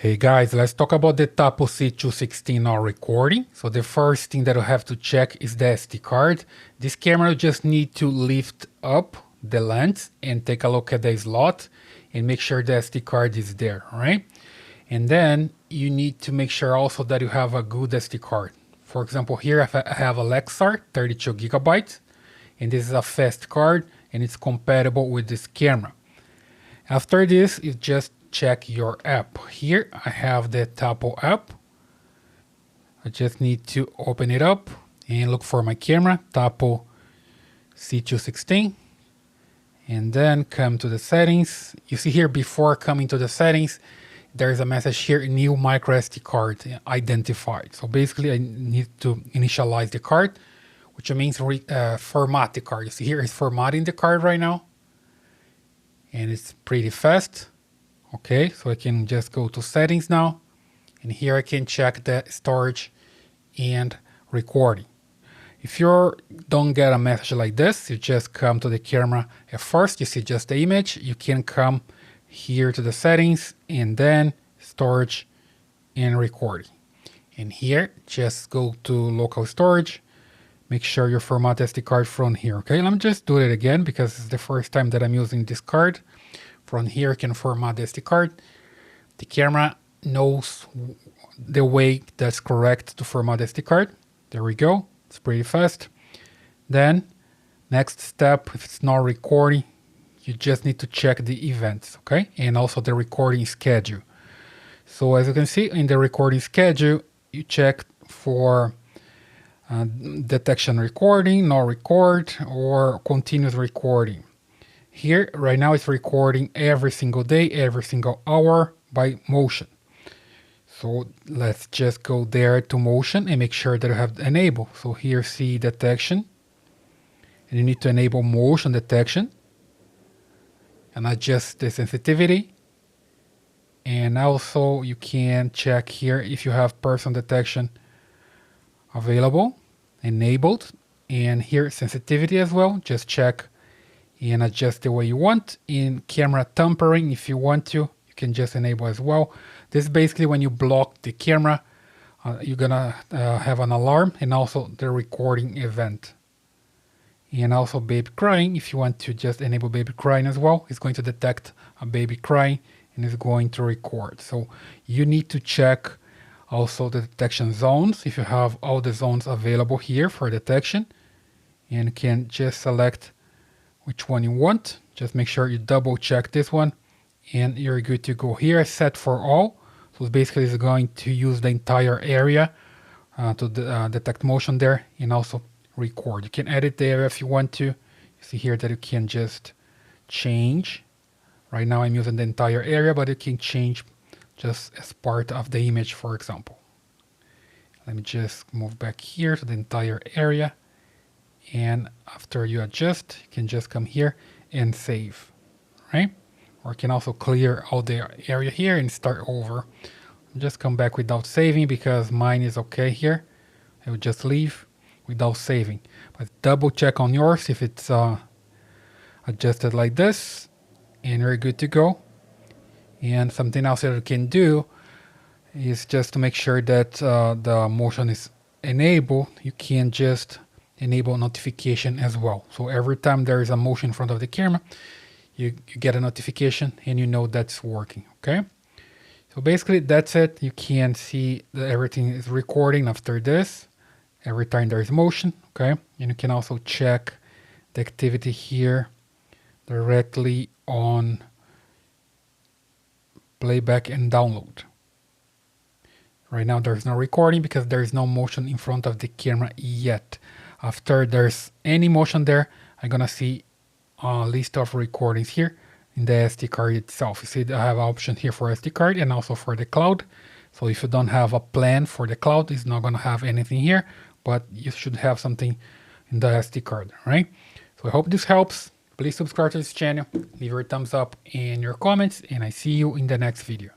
Hey guys, let's talk about the Tapo C216 now recording. So the first thing that you have to check is the SD card. This camera just need to lift up the lens and take a look at the slot and make sure the SD card is there, right? And then you need to make sure also that you have a good SD card. For example, here I have a Lexar 32 gigabytes, and this is a fast card and it's compatible with this camera. After this, you just check your app. Here I have the Tapo app. I just need to open it up and look for my camera, Tapo C216, and then come to the settings. You see here before coming to the settings, there's a message here, new microSD card identified. So basically I need to initialize the card, which means format the card. You see here it's formatting the card right now, and it's pretty fast. Okay, so I can just go to settings now, and here I can check the storage and recording. If you don't get a message like this, you just come to the camera at first, you see just the image, you can come here to the settings and then storage and recording. And here, just go to local storage, make sure you format SD card from here. Okay, let me just do it again because it's the first time that I'm using this card. From here, you can format the SD card. The camera knows the way that's correct to format the SD card. There we go. It's pretty fast. Then, next step, if it's not recording, you just need to check the events, okay? And also the recording schedule. So as you can see in the recording schedule, you check for detection recording, no record, or continuous recording. Here, right now, it's recording every single day, every single hour by motion. So let's just go there to motion and make sure that you have enabled. So here, see detection. And you need to enable motion detection. And adjust the sensitivity. And also, you can check here if you have person detection available, enabled. And here, sensitivity as well. Just check and adjust the way you want. In camera tampering, if you want to, you can just enable as well. This is basically when you block the camera, you're gonna have an alarm, and also the recording event. And also baby crying, if you want to just enable baby crying as well, it's going to detect a baby crying and it's going to record. So you need to check also the detection zones, if you have all the zones available here for detection, and you can just select which one you want. Just make sure you double check this one and you're good to go. Here set for all, so basically it's going to use the entire area to detect motion there and also record. You can edit the area if you want to. You see here that you can just change. Right now I'm using the entire area, but you can change just as part of the image, for example. Let me just move back here to the entire area. And after you adjust, you can just come here and save, right? Or you can also clear all the area here and start over. Just come back without saving because mine is okay here. I will just leave without saving. But double check on yours if it's adjusted like this, and you're good to go. And something else that you can do is just to make sure that the motion is enabled, you can just enable notification as well. So every time there is a motion in front of the camera, you get a notification and you know that's working, okay? So basically that's it. You can see that everything is recording after this, every time there is motion, okay? And you can also check the activity here directly on playback and download. Right now there's no recording because there is no motion in front of the camera yet. After there's any motion there, I'm gonna see a list of recordings here in the SD card itself. You see I have an option here for SD card and also for the cloud. So if you don't have a plan for the cloud, it's not gonna have anything here, but you should have something in the SD card, right? So I hope this helps. Please subscribe to this channel, leave your thumbs up and your comments, and I see you in the next video.